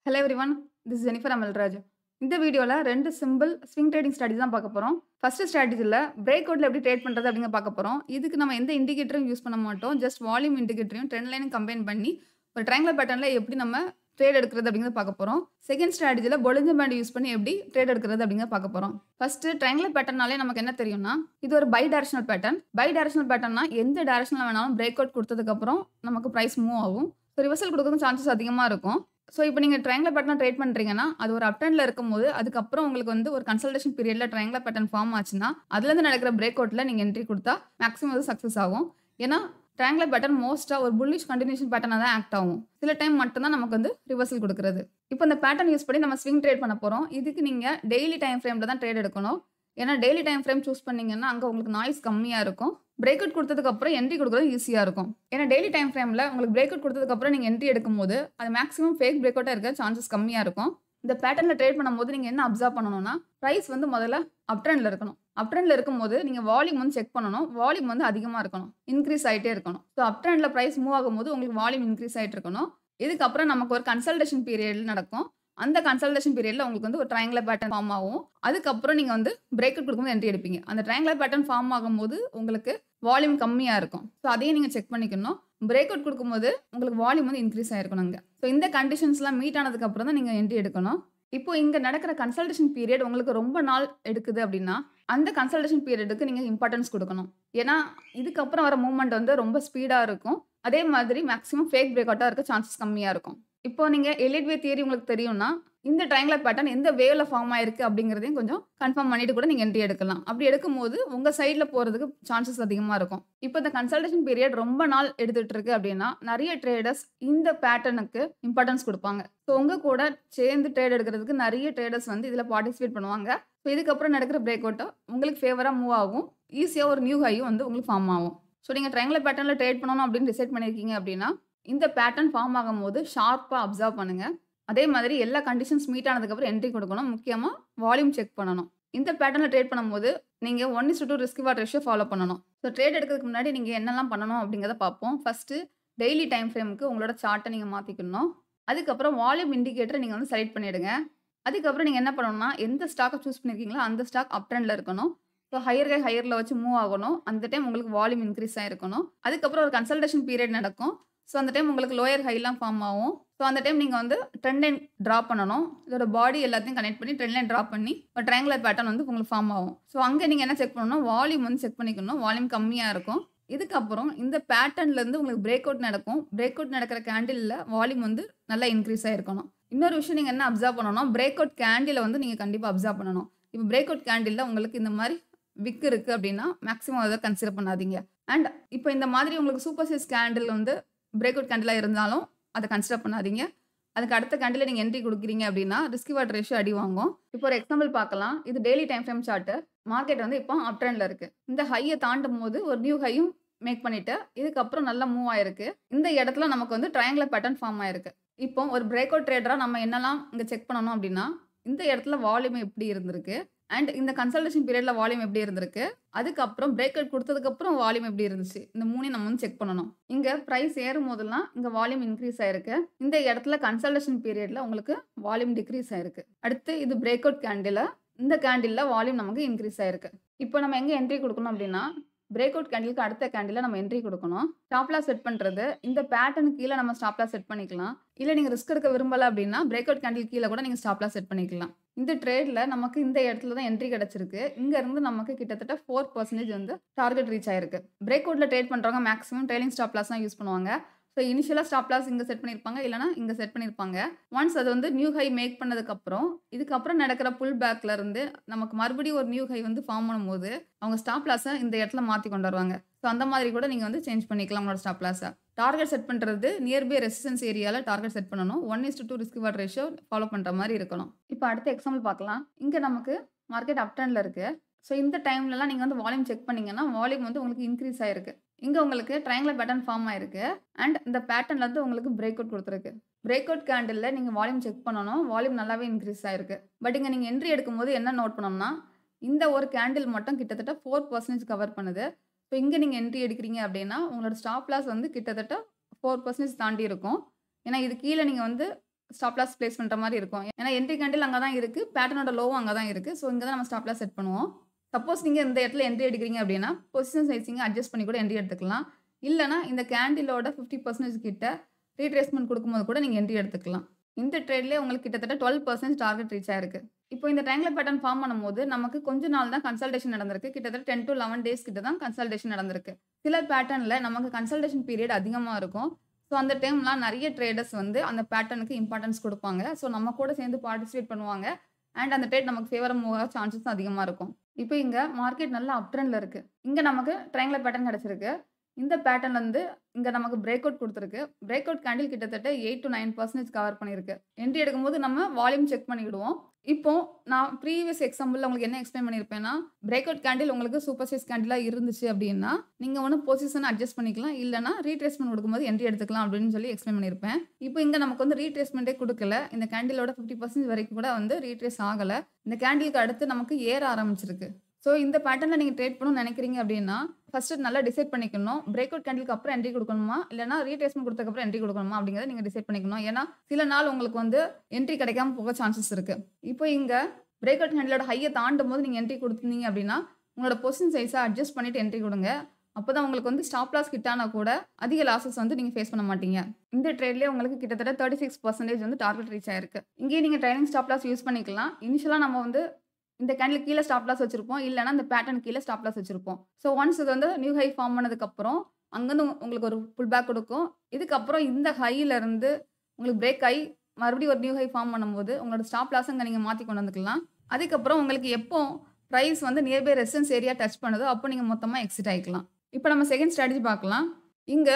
Hello everyone. This is Jennifer Amalraj. இந்த வீடியோல 2 simple swing trading strategy தான் பார்க்க போறோம். ஃபர்ஸ்ட் ஸ்ட்ராட்டஜில பிரேக் அவுட்ல எப்படி ட்ரேட் பண்றது அப்படிங்க பார்க்க போறோம். இதுக்கு நம்ம எந்த இண்டிகேட்டரும் யூஸ் பண்ண மாட்டோம். ஜஸ்ட் வால்யூம் இண்டிகேட்டரையும் ட்ரெண்ட் லைனையும் கம்பைன் பண்ணி ஒரு ட்ரையாங்குலர் பேட்டர்ன்ல எப்படி நம்ம ட்ரேட் எடுக்கிறது அப்படிங்கிறத பார்க்க போறோம். செகண்ட் ஸ்ட்ராட்டஜில பொலிஞ்சர் பேண்ட் யூஸ் பண்ணி எப்படி ட்ரேட் எடுக்கிறது அப்படிங்கிறத பார்க்க போறோம். ஃபர்ஸ்ட் ட்ரையாங்குலர் பேட்டர்னாலே நமக்கு என்ன தெரியும்னா, இது ஒரு bidirectional pattern. Bidirectional பேட்டர்னா எந்த டைரக்ஷன்ல வேணாலும் பிரேக் அவுட் கொடுத்ததுக்கு அப்புறம் நமக்கு பிரைஸ் மூவ் ஆகும். ஸோ ரிவர்சல் கொடுக்கறதுக்கு சான்சஸ் அதிகமா இருக்கும். ஸோ இப்போ நீங்க ட்ரையாங்குலர் பேட்டர்ன் ட்ரேட் பண்றீங்கன்னா, அது ஒரு அப் ட்ரெண்ட்ல இருக்கும்போது, அதுக்கப்புறம் உங்களுக்கு வந்து ஒரு கன்சல்டேஷன் பீரியட்ல ட்ரையாங்குலர் பேட்டர்ன் ஃபார்ம் ஆச்சுன்னா, அதுலேருந்து நடக்கிற பிரேக் அவுட்ல நீங்க என்ட்ரி குடுத்தா மேக்ஸிமம் அது சக்சஸ் ஆகும். ஏன்னா, ட்ரையாங்குலர் பேட்டர்ன் மோஸ்ட்டா ஒரு புல்லிஷ் கன்டினியூஷன் பேட்டர்னா தான் ஆக்ட் ஆகும். சில டைம் மட்டும் தான் நமக்கு வந்து ரிவர்சல் குடுக்குறது. இப்போ இந்த பேட்டர்ன் யூஸ் பண்ணி நம்ம ஸ்விங் ட்ரேட் பண்ண போறோம். இதுக்கு நீங்க டெய்லி டைம் ஃப்ரேம்ல தான் ட்ரேட் எடுக்கணும். ஏன்னா, டெய்லி டைம் ஃப்ரேம் சூஸ் பண்ணீங்கன்னா, அங்க உங்களுக்கு நாய்ஸ் கம்மியா இருக்கும். பிரேக் அவுட் குடுத்ததுக்கு அப்புறம் என்ட்ரி குடுக்குறது ஈஸியா இருக்கும். ஏன்னா, டெய்லி டைம் ஃப்ரேம்ல உங்களுக்கு பிரேக் அவுட் குடுத்ததுக்கு அப்புறம் நீங்க என்ட்ரி எடுக்கும்போது, அது மேக்ஸிமம் ஃபேக் பிரேக் அவுட்டா இருக்க சான்சஸ் கம்மியா இருக்கும். இந்த பேட்டர்ன்ல ட்ரேட் பண்ணும்போது நீங்க என்ன அப்சர்வ் பண்ணணும்னா, பிரைஸ் வந்து முதல்ல அப் ட்ரெண்ட்ல இருக்கணும். அப் ட்ரெண்ட்ல இருக்கும்போது நீங்க வால்யூம் வந்து செக் பண்ணணும். வால்யூம் வந்து அதிகமா இருக்கணும். இன்கிரீஸ் ஆயிட்டே இருக்கணும். ஸோ அப் ட்ரெண்ட்ல பிரைஸ் மூவ் ஆகும்போது உங்களுக்கு வால்யூம் இன்கிரீஸ் ஆயிட்டு இருக்கணும். இதுக்கப்புறம் நமக்கு ஒரு கன்சல்டேஷன் பீரியட் நடக்கும். அந்த கன்சல்டேஷன் பீரியட்ல உங்களுக்கு வந்து ஒரு ட்ரையாங்குலர் பேட்டர்ன் ஃபார்ம் ஆகும். அதுக்கப்புறம் நீங்க வந்து பிரேக் அவுட் குடுக்கும்போது என்ட்ரி எடுப்பீங்க. அந்த ட்ரையாங்குலர் பேட்டர்ன் ஃபார்ம் ஆகும்போது உங்களுக்கு வால்யூம் கம்மியா இருக்கும். ஸோ அதையும் நீங்க செக் பண்ணிக்கணும். பிரேக் அவுட் குடுக்கும்போது உங்களுக்கு வால்யூம் வந்து இன்கிரீஸ் ஆயிருக்கணும் அங்க. ஸோ இந்த கண்டிஷன்ஸ்லாம் மீட் ஆனதுக்கு அப்புறம் தான் நீங்க என்ட்ரி எடுக்கணும். இப்போ இங்க நடக்கிற கன்சல்டேஷன் பீரியட் உங்களுக்கு ரொம்ப நாள் எடுக்குது அப்படின்னா, அந்த கன்சல்டேஷன் பீரியடுக்கு நீங்க இம்பார்ட்டன்ஸ் குடுக்கணும். ஏன்னா, இதுக்கப்புறம் வர மூவ்மெண்ட் வந்து ரொம்ப ஸ்பீடா இருக்கும். அதே மாதிரி மேக்ஸிமம் ஃபேக் பிரேக் அவுட்டா இருக்க சான்சஸ் கம்மியா இருக்கும். இப்போ நீங்க எலிட் வே தியரி உங்களுக்கு தெரியும்னா, இந்த ட்ரையாங்குலர் பேட்டர்ன் எந்த வேவ்ல ஃபார்ம் ஆயிருக்கு அப்படிங்கிறதையும் கொஞ்சம் கன்ஃபார்ம் பண்ணிட்டு கூட நீங்க என்ட்ரி எடுக்கலாம். அப்படி எடுக்கும்போது உங்க சைட்ல போறதுக்கு சான்சஸ் அதிகமா இருக்கும். இப்போ இந்த கன்சல்டேஷன் பீரியட் ரொம்ப நாள் எடுத்துட்டு இருக்கு அப்படின்னா, நெறைய ட்ரேடர்ஸ் இந்த பேட்டர்னுக்கு இம்பார்ட்டன்ஸ் குடுப்பாங்க. ஸோ உங்க கூட சேர்ந்து ட்ரேட் எடுக்கிறதுக்கு நெறைய ட்ரேடர்ஸ் வந்து இதுல பார்ட்டிசிபேட் பண்ணுவாங்க. ஸோ இதுக்கப்புறம் நடக்கிற பிரேக் அவுட் உங்களுக்கு ஃபேவரா மூவ் ஆகும். ஈஸியா ஒரு நியூ ஹையும் வந்து உங்களுக்கு ஃபார்ம் ஆகும். ஸோ நீங்க ட்ரையாங்குலர் பேட்டர்ன்ல ட்ரேட் பண்ணணும் அப்படின்னு டிசைட் பண்ணியிருக்கீங்க அப்படின்னா, இந்த பேட்டர்ன் ஃபார்ம் ஆகும்போது ஷார்ப்பா அப்சர்வ் பண்ணுங்க. அதே மாதிரி எல்லா கண்டிஷன்ஸ் மீட் ஆனதுக்கப்புறம் என்ட்ரி குடுக்கணும். முக்கியமா வால்யூம் செக் பண்ணணும். இந்த பேட்டர்ன்ல ட்ரேட் பண்ணும்போது நீங்க 1:2 ரிஸ்க் ரிவார்ட் ரேஷியோ ஃபாலோ பண்ணணும். ஸோ ட்ரேட் எடுக்கிறதுக்கு முன்னாடி நீங்க என்னெல்லாம் பண்ணணும் அப்படிங்கிறத பார்ப்போம். ஃபர்ஸ்ட்டு டெய்லி டைம் ஃப்ரேமுக்கு உங்களோட சார்ட்ட நீங்க மாத்திக்கணும். அதுக்கப்புறம் வால்யூம் இண்டிகேட்டர நீங்க வந்து செலக்ட் பண்ணிடுங்க. அதுக்கப்புறம் நீங்க என்ன பண்ணணும்னா, எந்த ஸ்டாக்க சூஸ் பண்ணியிருக்கீங்களோ அந்த ஸ்டாக் அப் ட்ரெண்ட்ல இருக்கணும். ஸோ ஹையர் ஹை ஹையர்ல வச்சு மூவ் ஆகணும். அந்த டைம் உங்களுக்கு வால்யூம் இன்கிரீஸ் ஆயிருக்கணும். அதுக்கப்புறம் ஒரு கன்சல்டேஷன் பீரியட் நடக்கும். ஸோ அந்த டைம் உங்களுக்கு லோயர் ஹைலாம் ஃபார்ம் ஆகும். ஸோ அந்த டைம் நீங்க வந்து ட்ரெண்ட் லைன் டிரா பண்ணணும். இதோட பாடி எல்லாத்தையும் கனெக்ட் பண்ணி ட்ரெண்ட் லைன் டிரா பண்ணி ஒரு ட்ரையாங்குலர் பேட்டர்ன் வந்து உங்களுக்கு ஃபார்ம் ஆகும். ஸோ அங்க நீங்க என்ன செக் பண்ணணும்னா, வால்யூம் வந்து செக் பண்ணிக்கணும். வால்யூம் கம்மியா இருக்கும். இதுக்கப்புறம் இந்த பேட்டர்ன்ல இருந்து உங்களுக்கு பிரேக் அவுட் நடக்கும். பிரேக் அவுட் நடக்கிற கேண்டில்ல வால்யூம் வந்து நல்லா இன்கிரீஸ் ஆயிருக்கணும். இன்னொரு விஷயம் நீங்க என்ன அப்சர்வ் பண்ணணும்னா, பிரேக் அவுட் கேண்டில வந்து நீங்க கண்டிப்பா அப்சர்வ் பண்ணணும். இப்போ பிரேக் அவுட் கேண்டில்ல உங்களுக்கு இந்த மாரி விக் இருக்கு அப்படின்னா, மேக்ஸிமம் அத கன்சிடர் பண்ணாதீங்க. அண்ட் இப்போ இந்த மாதிரி உங்களுக்கு சூப்பர் சைஸ் கேண்டில் வந்து பிரேக் அவுட் கேண்டிலா இருந்தாலும் அத கன்சிடர் பண்ணாதீங்க. அதுக்கு அடுத்த கேண்டில்ல நீங்க என்ட்ரி குடுக்குறீங்க அப்படின்னா, ரிஸ்க் ரிவார்ட் ரேஷியோ அடி வாங்கும். இப்போ ஒரு எக்ஸாம்பிள் பார்க்கலாம். இது daily time frame chart. Market வந்து இப்போ அப் ட்ரெண்ட்ல இருக்கு. இந்த ஹைய தாண்டும்போது ஒரு நியூ ஹையும் மேக் பண்ணிட்டு, இதுக்கப்புறம் நல்லா மூவ் ஆயிருக்கு. இந்த இடத்துல நமக்கு வந்து ட்ரையாங்குலர் பேட்டர்ன் ஃபார்ம் ஆயிருக்கு. இப்போ ஒரு பிரேக் அவுட் ட்ரேடரா நம்ம என்னலாம் இங்க செக் பண்ணணும் அப்படின்னா, இந்த இடத்துல வால்யூம் எப்படி இருந்திருக்கு? அண்ட் இந்த கன்சல்டேஷன் பீரியட்ல வால்யூம் எப்படி இருந்திருக்கு? அதுக்கப்புறம் பிரேக் அவுட் குடுத்ததுக்கப்புறம் வால்யூம் எப்படி இருந்துச்சு? இந்த 3யும் நம்ம வந்து செக் பண்ணணும். இங்க பிரைஸ் ஏறும்போதெல்லாம் இங்க வால்யூம் இன்கிரீஸ் ஆயிருக்கு. இந்த இடத்துல கன்சல்டேஷன் பீரியட்ல உங்களுக்கு வால்யூம் டிக்ரீஸ் ஆயிருக்கு. அடுத்து இது பிரேக் அவுட் கேண்டில். இந்த கேண்டில்ல வால்யூம் நமக்கு இன்கிரீஸ் ஆயிருக்கு. இப்போ நம்ம எங்க என்ட்ரி குடுக்கணும் அப்படின்னா, பிரேக் அவுட் கேண்டிலுக்கு அடுத்த கேண்டில்ல நம்ம என்ட்ரி குடுக்கணும். ஸ்டாப் லாஸ் செட் பண்றது, இந்த பேட்டர்னுக்கு கீழ நம்ம ஸ்டாப் லாஸ் செட் பண்ணிக்கலாம். இல்ல நீங்க ரிஸ்க் எடுக்க விரும்பல அப்படின்னா, பிரேக் அவுட் கேண்டில் கீழ கூட நீங்க ஸ்டாப் லாஸ் செட் பண்ணிக்கலாம். இந்த ட்ரேட்ல நமக்கு இந்த இடத்துல தான் என்ட்ரி கிடைச்சிருக்கு. இங்க இருந்து நமக்கு கிட்டத்தட்ட 4% வந்து டார்கெட் ரீச் ஆயிருக்கு. பிரேக் அவுட்ல ட்ரேட் பண்றவங்க மேக்ஸிமம் ட்ரெய்லிங் ஸ்டாப் லாஸ் தான் யூஸ் பண்ணுவாங்க. ஸோ இனிஷியலா ஸ்டாப் லாஸ் இங்க செட் பண்ணியிருப்பாங்க. இல்லன்னா இங்க செட் பண்ணியிருப்பாங்க. ஒன்ஸ் அது வந்து நியூ ஹை மேக் பண்ணதுக்கப்புறம், இதுக்கப்புறம் நடக்கிற புல் பேக்ல இருந்து நமக்கு மறுபடியும் ஒரு நியூ ஹை வந்து ஃபார்ம் பண்ணும்போது, அவங்க ஸ்டாப் லாஸ இந்த இடத்துல மாத்தி கொண்டு வருவாங்க. ஸோ அந்த மாதிரி கூட நீங்க வந்து சேஞ்ச் பண்ணிக்கலாம் உங்களோட ஸ்டாப் லாஸ. டார்கெட் செட் பண்றது நியர் பை ரெசிஸ்டன்ஸ் ஏரியால டார்கெட் செட் பண்ணணும். 1:2 ரிஸ்க் ரிவார்ட் ரேஷியோ ஃபாலோ பண்ற மாரி இருக்கணும். இப்போ அடுத்த எக்ஸாம்பிள் பார்க்கலாம். இங்க நமக்கு மார்க்கெட் அப் ட்ரெண்ட்ல இருக்கு. ஸோ இந்த டைம்லலாம் நீங்க வந்து வால்யூம் செக் பண்ணீங்கன்னா, வால்யூம் வந்து உங்களுக்கு இன்கிரீஸ் ஆயிருக்கு. இங்க உங்களுக்கு ட்ரையாங்குலர் பேட்டர்ன் ஃபார்ம் ஆயிருக்கு. அண்ட் இந்த பேட்டர்ன்ல இருந்து உங்களுக்கு பிரேக் அவுட் குடுத்திருக்கு. பிரேக் அவுட் கேண்டில்ல நீங்க வால்யூம் செக் பண்ணணும். வால்யூம் நல்லாவே இன்கிரீஸ் ஆயிருக்கு. பட் இங்க நீங்க என்ட்ரி எடுக்கும்போது என்ன நோட் பண்ணணும்னா, இந்த ஒரு கேண்டில் மட்டும் கிட்டத்தட்ட 4% கவர் பண்ணுது. ஸோ இங்க நீங்க என்ட்ரி எடுக்கிறீங்க அப்படின்னா, உங்களோட ஸ்டாப் லாஸ் வந்து கிட்டத்தட்ட 4% தாண்டி இருக்கும். ஏன்னா இது கீழ நீங்க வந்து ஸ்டாப் லாஸ் பிளேஸ் பண்ற மாரி இருக்கும். ஏன்னா என்ட்ரி கேண்டில் அங்க தான் இருக்கு. பேட்டர்னோட லோவும் அங்க தான் இருக்கு. ஸோ இங்க தான் நம்ம ஸ்டாப் லாஸ் செட் பண்ணுவோம். சப்போஸ் நீங்க இந்த இடத்துல என்ட்ரி எடுக்கிறீங்க அப்படின்னா, பொசிஷன் சைசிங்க அட்ஜஸ்ட் பண்ணி கூட என்ட்ரி எடுத்துக்கலாம். இல்லன்னா இந்த கேண்டிலோட 50% கிட்ட ரீட்ரேஸ்மென்ட் குடுக்கும்போது கூட நீங்க என்ட்ரி எடுத்துக்கலாம். இந்த ட்ரேட்லயே உங்களுக்கு கிட்டத்தட்ட 12% டார்கெட் ரீச் ஆயிருக்கு. இப்போ இந்த ட்ரையாங்குலர் பேட்டர்ன் ஃபார்ம் பண்ணும்போது நமக்கு கொஞ்ச நாள் தான் கன்சல்டேஷன் நடந்திருக்கு. கிட்டத்தட்ட 10 to 11 டேஸ் கிட்ட தான் கன்சல்டேஷன் நடந்திருக்கு. சில பேட்டர்ன்ல நமக்கு கன்சல்டேஷன் பீரியட் அதிகமா இருக்கும். ஸோ அந்த டைம்லாம் நெறைய ட்ரேடர்ஸ் வந்து அந்த பேட்டர்னுக்கு இம்பார்ட்டன்ஸ் குடுப்பாங்க. ஸோ நம்ம கூட சேர்ந்து பார்ட்டிசிபேட் பண்ணுவாங்க. அண்ட் அந்த ட்ரேட் நமக்கு ஃபேவரா மூவ் ஆக சான்சஸும் அதிகமா இருக்கும். இப்போ இங்க மார்க்கெட் நல்ல அப் ட்ரெண்ட்ல இருக்கு. இங்க நமக்கு ட்ரையாங்குலர் பேட்டர்ன் கிடைச்சிருக்கு. இந்த பேட்டர்ன் வந்து இங்க நமக்கு பிரேக் அவுட் குடுத்திருக்கு. பிரேக் அவுட் கேண்டில் கிட்டத்தட்ட 8 to 9% கவர் பண்ணியிருக்கு. என்ட்ரி எடுக்கும்போது நம்ம வால்யூம் செக் பண்ணிக்கிடுவோம். இப்போ நான் ப்ரீவியஸ் எக்ஸாம்பிள்ல உங்களுக்கு என்ன எக்ஸ்பிளைன் பண்ணியிருப்பேன்னா, பிரேக் அவுட் கேண்டில் உங்களுக்கு சூப்பர் சைஸ் கேண்டிலா இருந்துச்சு அப்படின்னா, நீங்க ஒண்ணு பொசிஷன் அட்ஜஸ்ட் பண்ணிக்கலாம். இல்லன்னா ரீட்ரேஸ்மென்ட் குடுக்கும்போது என்ட்ரி எடுத்துக்கலாம் அப்படின்னு சொல்லி எக்ஸ்பிளைன் பண்ணியிருப்பேன். இப்போ இங்க நமக்கு வந்து ரீட்ரேஸ்மென்ட்டே குடுக்கல. இந்த கேண்டிலோட 50% வரைக்கும் கூட வந்து ரீட்ரேஸ் ஆகல. இந்த கேண்டிலுக்கு அடுத்து நமக்கு ஏற ஆரம்பிச்சிருக்கு. ஸோ இந்த பேட்டர்ன்ல நீங்க ட்ரேட் பண்ணணும்னு நினைக்கிறீங்க அப்படின்னா, ஃபர்ஸ்ட் நல்லா டிசைட் பண்ணிக்கணும். பிரேக் அவுட் கேண்டிலுக்கு அப்புறம் என்ட்ரி குடுக்கணுமா? இல்லன்னா ரீட்ரேஸ்மென்ட் குடுத்ததுக்கு அப்புறம் என்ட்ரி குடுக்கணுமா? அப்படிங்கிறத நீங்க டிசைட் பண்ணிக்கணும். ஏன்னா, சில நாள் உங்களுக்கு வந்து என்ட்ரி கிடைக்காம போக சான்சஸ் இருக்கு. இப்போ இங்க பிரேக் அவுட் கேண்டிலோட ஹைய தாண்டும்போது நீங்க என்ட்ரி குடுத்தீங்க அப்படின்னா, உங்களோட பொசிஷன் சைஸ அட்ஜஸ்ட் பண்ணிட்டு என்ட்ரி குடுங்க. அப்பதான் உங்களுக்கு வந்து ஸ்டாப் லாஸ் ஹிட் ஆனா கூட அதிக லாஸஸ் வந்து நீங்க ஃபேஸ் பண்ண மாட்டீங்க. இந்த ட்ரேட்லயே உங்களுக்கு கிட்டத்தட்ட 36% வந்து டார்கெட் ரீச் ஆயிருக்கு. இங்கேயே நீங்க ட்ரைலிங் ஸ்டாப் லாஸ் யூஸ் பண்ணிக்கலாம். இனிஷியலா நம்ம வந்து இந்த கேண்டிலுக்கு கீழ ஸ்டாப் லாஸ் வச்சிருப்போம். இல்லன்னா இந்த பேட்டர்ன் கீழ ஸ்டாப் லாஸ் வச்சிருப்போம். ஸோ ஒன்ஸ் இது வந்து நியூ ஹை ஃபார்ம் பண்ணதுக்கப்புறம், அங்கருந்து உங்களுக்கு ஒரு புல் பேக் குடுக்கும். இதுக்கப்புறம் இந்த ஹைல இருந்து உங்களுக்கு பிரேக் ஆயி மறுபடியும் ஒரு நியூ ஹை ஃபார்ம் பண்ணும்போது, உங்களோட ஸ்டாப் லாஸ அங்க நீங்க மாத்தி கொண்டு வந்துக்கலாம். அதுக்கப்புறம் உங்களுக்கு எப்போ பிரைஸ் வந்து nearby resistance area touch பண்ணுதோ, அப்போ நீங்க மொத்தமா எக்ஸிட் ஆயிக்கலாம். இப்போ நம்ம செகண்ட் ஸ்ட்ராட்டஜி பார்க்கலாம். இங்க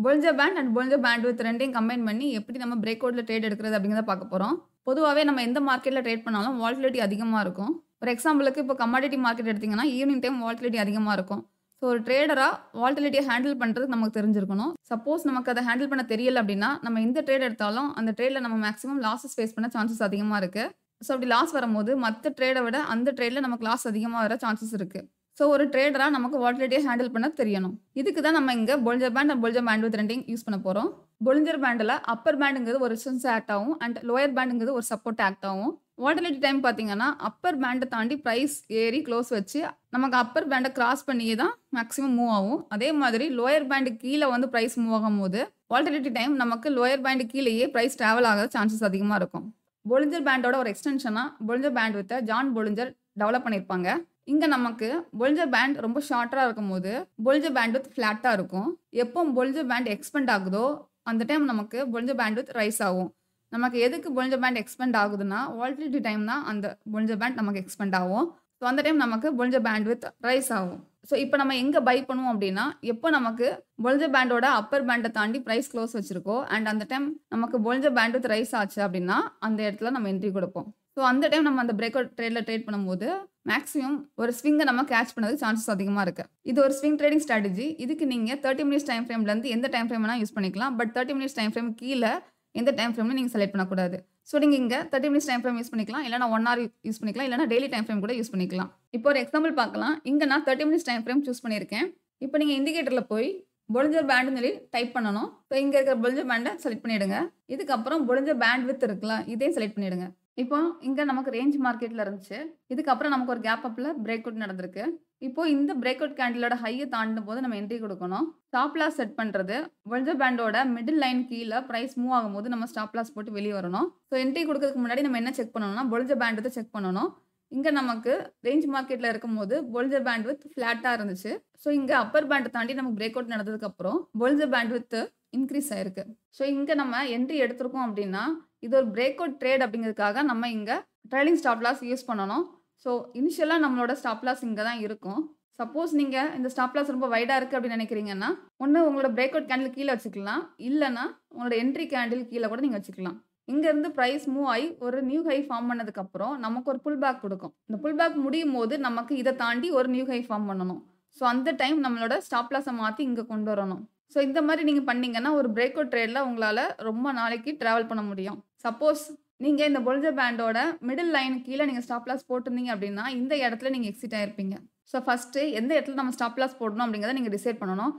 Bollinger band and Bollinger bandwidth 2யும் கம்பைன் பண்ணி எப்படி நம்ம பிரேக் அவுட்ல ட்ரேட் எடுக்கிறது அப்படிங்கிறத பார்க்க போறோம். பொதுவாவே நம்ம எந்த மார்க்கெட்ல ட்ரேட் பண்ணாலும் வாலட்டிலிட்டி அதிகமா இருக்கும். ஒரு எக்ஸாம்பிளுக்கு இப்போ கமாடிட்டி மார்க்கெட் எடுத்தீங்கன்னா, ஈவினிங் டைம் வாலட்டிலிட்டி அதிகமா இருக்கும். ஸோ ஒரு ட்ரேடரா வாலட்டிலிட்டிய ஹேண்டில் பண்றதுக்கு நமக்கு தெரிஞ்சிருக்கணும். சப்போஸ் நமக்கு அத ஹேண்டில் பண்ண தெரியல அப்படின்னா, நம்ம எந்த ட்ரேட் எடுத்தாலும் அந்த ட்ரேட்ல நம்ம மேக்ஸிமம் லாஸஸ் ஃபேஸ் பண்ண சான்சஸ் அதிகமா இருக்கு. ஸோ அப்படி லாஸ் வரும்போது மத்த ட்ரேட விட அந்த ட்ரேட்ல நமக்கு லாஸ் அதிகமா வர சான்சஸ் இருக்கு. ஸோ ஒரு ட்ரேடரா நமக்கு வாலட்டிலிட்டிய ஹேண்டில் பண்ண தெரியணும். இதுக்கு தான் நம்ம இங்க Bollinger band and Bollinger bandwidth 2யும் யூஸ் பண்ண போறோம். போலிஞ்சர் பேண்ட்ல அப்பர் பேண்டுங்கிறது ஒரு ரெசிஸ்டன்ஸ் ஆக்ட் ஆகும் அண்ட் லோயர் பேண்டுங்கிறது ஒரு சப்போர்ட் ஆக்ட் ஆகும். வாலட்டிலிட்டி டைம் பார்த்தீங்கன்னா, அப்பர் பேண்ட தாண்டி பிரைஸ் ஏறி க்ளோஸ் வச்சு நமக்கு அப்பர் பேண்ட கிராஸ் பண்ணியே தான் மேக்ஸிமம் மூவ் ஆகும். அதே மாதிரி லோயர் பேண்ட் கீழ வந்து பிரைஸ் மூவ் ஆகும்போது, வாலட்டிலிட்டி டைம் நமக்கு லோயர் பேண்ட் கீழயே பிரைஸ் டிராவல் ஆக சான்சஸ் அதிகமா இருக்கும். போலிஞ்சர் பேண்டோட ஒரு எக்ஸ்டென்ஷனா போலிஞ்சர் பேண்ட்வித்த ஜான் போலிஞ்சர் டெவலப் பண்ணியிருப்பாங்க. இங்க நமக்கு போலிஞ்சர் பேண்ட் ரொம்ப ஷார்ட்டா இருக்கும்போது, போலிஞ்சர் பேண்ட்வித் ஃப்ளாட்டா இருக்கும். எப்போ போலிஞ்சர் பேண்ட் எக்ஸ்பேண்ட் ஆகுதோ, அந்த டைம் நமக்கு போலிஞ்சர் பேண்ட்வித் ரைஸ் ஆகும். நமக்கு எதுக்கு போலிஞ்சர் பேண்ட் எக்ஸ்பேண்ட் ஆகுதுன்னா, வாலட்டிலிட்டி டைம் தான் அந்த போலிஞ்சர் பேண்ட் நமக்கு எக்ஸ்பேண்ட் ஆகும். ஸோ அந்த டைம் நமக்கு போலிஞ்சர் பேண்ட்வித் ரைஸ் ஆகும். ஸோ இப்போ நம்ம எங்க பை பண்ணுவோம் அப்படின்னா, எப்போ நமக்கு போலிஞ்சர் பேண்டோட அப்பர் பேண்ட தாண்டி பிரைஸ் க்ளோஸ் வச்சிருக்கோ அண்ட் அந்த டைம் நமக்கு போலிஞ்சர் பேண்ட்வித் ரைஸ் ஆச்சு அப்படின்னா, அந்த இடத்துல நம்ம என்ட்ரி குடுப்போம். ஸோ அந்த டைம் நம்ம அந்த பிரேக் அவுட் ட்ரேட்ல ட்ரேட் பண்ணும்போது, மேக்ஸிமம் ஒரு ஸ்விங்க நம்ம கேட்ச் பண்ணதுக்கு சான்சஸ் அதிகமா இருக்கு. இது ஒரு ஸ்விங் ட்ரேடிங் ஸ்ட்ராட்டஜி. இதுக்கு நீங்க 30 மினிட்ஸ் டைம் ஃப்ரேம்ல இருந்து எந்த டைம் ஃப்ரேம் வேணா யூஸ் பண்ணிக்கலாம். பட் 30 மினிட்ஸ் டைம் ஃப்ரேம் கீழ எந்த டைம் ஃப்ரேம்ல நீங்க செலக்ட் பண்ணக்கூடாது. ஸோ நீங்க இங்க 30 மினிட்ஸ் டைம் ஃப்ரேம் யூஸ் பண்ணிக்கலாம். இல்லன்னா 1 ஹவர் யூஸ் பண்ணிக்கலாம். இல்லன்னா டெய்லி டைம் ஃப்ரேம் கூட யூஸ் பண்ணிக்கலாம். இப்போ ஒரு எக்ஸாம்பிள் பார்க்கலாம். இங்க நான் 30 மினிட்ஸ் டைம் ஃப்ரேம் சூஸ் பண்ணியிருக்கேன். இப்போ நீங்க இண்டிகேட்டர்ல போய் போலிஞ்சர் பேண்ட்னு சொல்லி டைப் பண்ணணும். ஸோ இங்க இருக்கிற போலிஞ்சர் பேண்ட செலக்ட் பண்ணிடுங்க. இதுக்கப்புறம் போலிஞ்சர் பேண்ட்வித் இருக்குல்ல, இதையும் செலக்ட் பண்ணிடுங்க. இப்போ இங்க நமக்கு ரேஞ்ச் மார்க்கெட்ல இருந்துச்சு. இதுக்கப்புறம் நமக்கு ஒரு கேப் அப்ல பிரேக் அவுட் நடந்திருக்கு. இப்போ இந்த பிரேக் அவுட் கேண்டிலோட ஹைய தாண்டும் போது நம்ம என்ட்ரி குடுக்கணும். ஸ்டாப் லாஸ் செட் பண்றது போலிஞ்சர் பேண்டோட மிடில் லைன் கீழ பிரைஸ் மூவ் ஆகும்போது நம்ம ஸ்டாப் லாஸ் போட்டு வெளிய வரணும். ஸோ என்ட்ரி குடுக்கிறதுக்கு முன்னாடி நம்ம என்ன செக் பண்ணணும்னா, போலிஞ்சர் பேண்ட்வித்த செக் பண்ணணும். இங்க நமக்கு ரேஞ்ச் மார்க்கெட்ல இருக்கும்போது போலிஞ்சர் பேண்ட்வித் ஃப்ளாட்டா இருந்துச்சு. ஸோ இங்க அப்பர் பேண்ட தாண்டி நமக்கு பிரேக் அவுட் நடந்ததுக்கு அப்புறம் போலிஞ்சர் பேண்ட்வித் இன்கிரீஸ் ஆயிருக்கு. ஸோ இங்க நம்ம என்ட்ரி எடுத்திருக்கோம் அப்படின்னா, இது ஒரு பிரேக் அவுட் ட்ரேட் அப்படிங்கிறதுக்காக நம்ம இங்க ட்ரைலிங் ஸ்டாப் லாஸ் யூஸ் பண்ணணும். ஸோ இனிஷியலா நம்மளோட ஸ்டாப் லாஸ் இங்க தான் இருக்கும். சப்போஸ் நீங்க இந்த ஸ்டாப் லாஸ் ரொம்ப வைடா இருக்கு அப்படின்னு நினைக்கிறீங்கன்னா, ஒண்ணு உங்களோட பிரேக் அவுட் கேண்டில் கீழ வச்சுக்கலாம். இல்லன்னா உங்களோட என்ட்ரி கேண்டில் கீழ கூட நீங்க வச்சுக்கலாம். இங்க இருந்து பிரைஸ் மூவ் ஆயி ஒரு நியூ ஹை ஃபார்ம் பண்ணதுக்கு அப்புறம் நமக்கு ஒரு புல் பேக் குடுக்கும். இந்த புல் பேக் முடியும்போது நமக்கு இத தாண்டி ஒரு நியூ ஹை ஃபார்ம் பண்ணணும். ஸோ அந்த டைம் நம்மளோட ஸ்டாப் லாஸ மாத்தி இங்க கொண்டு வரணும். ஸோ இந்த மாரி நீங்க பண்ணீங்கன்னா, ஒரு பிரேக் அவுட் ட்ரேட்ல உங்களால ரொம்ப நாளைக்கு டிராவல் பண்ண முடியும். சப்போஸ் நீங்க இந்த போலிஞ்சர் பேண்டோட மிடில் லைன் கீழ நீங்க ஸ்டாப் லாஸ் போட்டிருந்தீங்க அப்படின்னா, இந்த இடத்துல நீங்க எக்ஸிட் ஆயிருப்பீங்க. ஸோ ஃபர்ஸ்ட்டு எந்த இடத்துல நம்ம ஸ்டாப் லாஸ் போடணும் அப்படிங்கிறத நீங்க டிசைட் பண்ணணும்.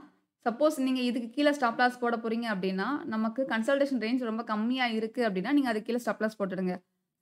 சப்போஸ் நீங்க இதுக்கு கீழ ஸ்டாப் லாஸ் போட போறீங்க அப்டின்னா, நமக்கு கன்சல்டேஷன் ரேஞ்ச் ரொம்ப கம்மியா இருக்கு அப்டின்னா, நீங்க அதுக்கு கீழ ஸ்டாப் லாஸ் போட்டுடுங்க.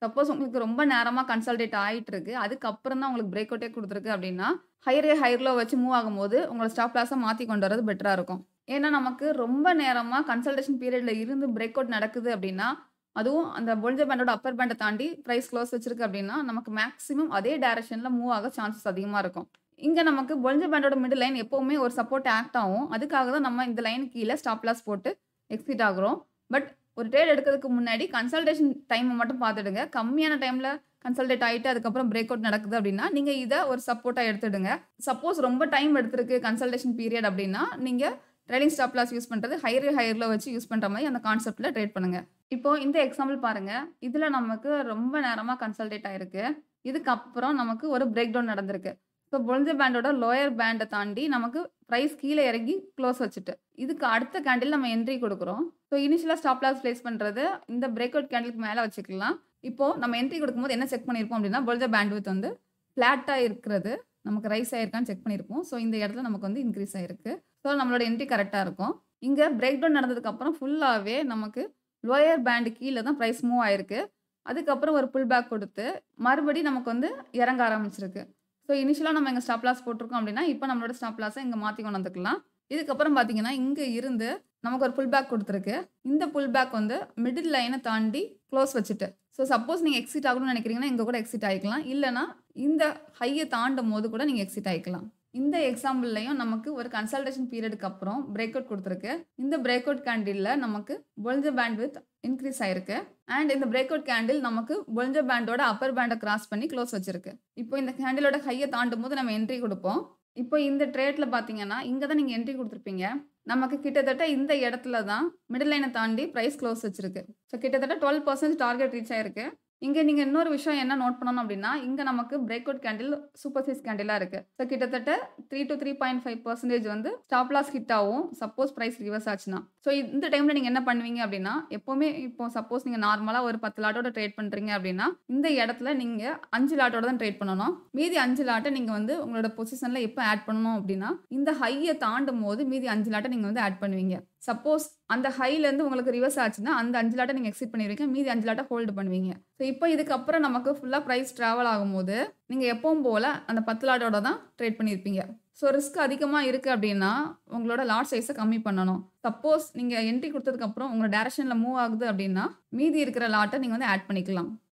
சப்போஸ் உங்களுக்கு ரொம்ப நேரமா கன்சாலிடேட் ஆயிட்டு இருக்கு. அதுக்கப்புறம் தான் உங்களுக்கு பிரேக் அவுட்டே குடுத்துருக்கு அப்டின்னா, ஹையர் ஹையர் லோ வச்சு மூவ் ஆகும்போது, உங்களோட ஸ்டாப் லாஸ மாத்தி கொண்டு வரது பெட்டரா இருக்கும். ஏன்னா, நமக்கு ரொம்ப நேரமா கன்சல்டேஷன் பீரியட்ல இருந்து பிரேக் அவுட் நடக்குது அப்டின்னா, அதுவும் அந்த போல்லின்ஜர் பேண்டோட அப்பர் பேண்ட தாண்டி பிரைஸ் க்ளோஸ் வச்சிருக்கு அப்டின்னா, நமக்கு மேக்ஸிமம் அதே டைரக்ஷன்ல மூவ் ஆக சான்சஸ் அதிகமா இருக்கும். இங்க நமக்கு போல்லின்ஜர் பேண்டோட மிடில் லைன் எப்பவுமே ஒரு சப்போர்ட் ஆக்ட் ஆகும். அதுக்காக தான் நம்ம இந்த லைனுக்கு கீழ ஸ்டாப் லாஸ் போட்டு எக்ஸிட் ஆகுறோம். பட் ஒரு ட்ரேட் எடுக்கிறதுக்கு முன்னாடி கன்சல்டேஷன் டைம மட்டும் பார்த்துடுங்க. கம்மியான டைம்ல கன்சல்டேட் ஆயிட்டு அதுக்கப்புறம் பிரேக் அவுட் நடக்குது அப்டின்னா, நீங்க இத ஒரு சப்போர்ட்டா எடுத்துடுங்க. சப்போஸ் ரொம்ப டைம் எடுத்திருக்கு கன்சல்டேஷன் பீரியட் அப்டின்னா, நீங்க ட்ரைலிங் ஸ்டாப் லாஸ் யூஸ் பண்றது ஹையர் லோ வச்சு யூஸ் பண்ற மாரி அந்த கான்செப்ட்ல ட்ரேட் பண்ணுங்க. இப்போ இந்த எக்ஸாம்பிள் பாருங்க. இதுல நமக்கு ரொம்ப நேரமா கன்சல்டேட் ஆயிருக்கு. இதுக்கப்புறம் நமக்கு ஒரு பிரேக் டவுன் நடந்திருக்கு. ஸோ போல்லின்ஜர் பேண்டோட லோயர் பேண்ட தாண்டி நமக்கு பிரைஸ் கீழ இறங்கி க்ளோஸ் வச்சுட்டு. இதுக்கு அடுத்த கேண்டில் நம்ம என்ட்ரி குடுக்குறோம். ஸோ இனிஷியலா ஸ்டாப் லாஸ் பிளேஸ் பண்றது இந்த பிரேக் அவுட் கேண்டிலுக்கு மேல வச்சுக்கலாம். இப்போ நம்ம என்ட்ரி குடுக்கும்போது என்ன செக் பண்ணியிருப்போம் அப்டின்னா, போல்லின்ஜர் பேண்ட்விட்த் வந்து ஃப்ளாட்டா இருக்கிறது. நமக்கு ரைஸ் ஆயிருக்கான்னு செக் பண்ணியிருப்போம். ஸோ இந்த இடத்துல நமக்கு வந்து இன்கிரீஸ் ஆயிருக்கு. ஸோ நம்மளோட என்ட்ரி கரெக்ட்டா இருக்கும். இங்க பிரேக் டவுன் நடந்ததுக்கு அப்புறம் ஃபுல்லாவே நமக்கு லோயர் பேண்ட் கீழ தான் பிரைஸ் மூவ் ஆயிருக்கு. அதுக்கப்புறம் ஒரு புல் பேக் குடுத்து, மறுபடியும் நமக்கு வந்து இறங்க ஆரம்பிச்சிருக்கு. ஸோ இனிஷியலா நம்ம இங்க ஸ்டாப் லாஸ் போட்டுருக்கோம் அப்டின்னா, இப்ப நம்மளோட ஸ்டாப் லாஸ இங்க மாத்தி கொண்டு வந்துக்கலாம். இதுக்கப்புறம் பார்த்தீங்கன்னா, இங்க இருந்து நமக்கு ஒரு புல் பேக் குடுத்துருக்கு. இந்த புல் பேக் வந்து மிடில் லைன தாண்டி க்ளோஸ் வச்சுட்டு. ஸோ சப்போஸ் நீங்க எக்ஸிட் ஆகணும்னு நெனைக்கிறீங்கன்னா, இங்க கூட எக்ஸிட் ஆயிக்கலாம். இல்லன்னா இந்த ஹைய தாண்டும்போது கூட நீங்க எக்ஸிட் ஆயிக்கலாம். இந்த எக்ஸாம்பிள்லயும் நமக்கு ஒரு கன்சல்டேஷன் பீரியடுக்கு அப்புறம் பிரேக் அவுட் குடுத்துருக்கு. இந்த பிரேக் அவுட் கேண்டில்ல நமக்கு போல்லின்ஜர் பேண்ட்விட்த் இன்கிரீஸ் ஆயிருக்கு. அண்ட் இந்த பிரேக் அவுட் கேண்டில் நமக்கு போல்லின்ஜர் பேண்டோட அப்பர் பேண்ட கிராஸ் பண்ணி க்ளோஸ் வச்சிருக்கு. இப்போ இந்த கேண்டிலோட ஹைய தாண்டும்போது நம்ம என்ட்ரி குடுப்போம். இப்போ இந்த ட்ரேட்ல பார்த்தீங்கன்னா, இங்க தான் நீங்க என்ட்ரி குடுத்துருப்பீங்க. நமக்கு கிட்டத்தட்ட இந்த இடத்துல தான் மிடில் லைன தாண்டி பிரைஸ் க்ளோஸ் வச்சிருக்கு. ஸோ கிட்டத்தட்ட 12% டார்கெட் ரீச் ஆயிருக்கு. இங்க நீங்க இன்னொரு விஷயம் என்ன நோட் பண்ணணும் அப்டின்னா, இங்க நமக்கு break out candle super size candela இருக்கு. ஸோ கிட்டத்தட்ட 3 to 3.5% வந்து ஸ்டாப் லாஸ் ஹிட் ஆகும். சப்போஸ் பிரைஸ் ரிவர்ஸ் ஆச்சுன்னா. ஸோ இந்த டைம்ல நீங்க என்ன பண்ணுவீங்க அப்டின்னா, எப்பவுமே இப்போ சப்போஸ் நீங்க நார்மலா ஒரு 10 லாட்டோட ட்ரேட் பண்றீங்க அப்டின்னா, இந்த இடத்துல நீங்க 5 லாட்டோட தான் ட்ரேட் பண்ணணும். மீதி 5 லாட்ட நீங்க வந்து உங்களோட பொசிஷன்ல எப்ப ஆட் பண்ணணும் அப்டின்னா, இந்த ஹைய தாண்டும்போது மீதி 5 லாட்ட நீங்க வந்து ஆட் பண்ணுவீங்க. சப்போஸ் அந்த ஹைல இருந்து உங்களுக்கு ரிவர்ஸ் ஆச்சுன்னா, அந்த 5 லாட்ட நீங்க எக்ஸிட் பண்ணிருவீங்க. மீதி 5 லாட்ட ஹோல்ட் பண்ணுவீங்க. ஸோ இப்போ இதுக்கப்புறம் நமக்கு ஃபுல்லா பிரைஸ் டிராவல் ஆகும்போது, நீங்க எப்பவும் போல அந்த 10 லாட்டோட தான் ட்ரேட் பண்ணியிருப்பீங்க. ஸோ ரிஸ்க் அதிகமா இருக்கு அப்டின்னா, உங்களோட லாட் சைஸ கம்மி பண்ணணும். சப்போஸ் நீங்க என்ட்ரி குடுத்ததுக்கு அப்புறம் உங்க டைரக்ஷன்ல மூவ் ஆகுது அப்டின்னா, மீதி இருக்கிற லாட்ட நீங்க வந்து ஆட் பண்ணிக்கலாம்.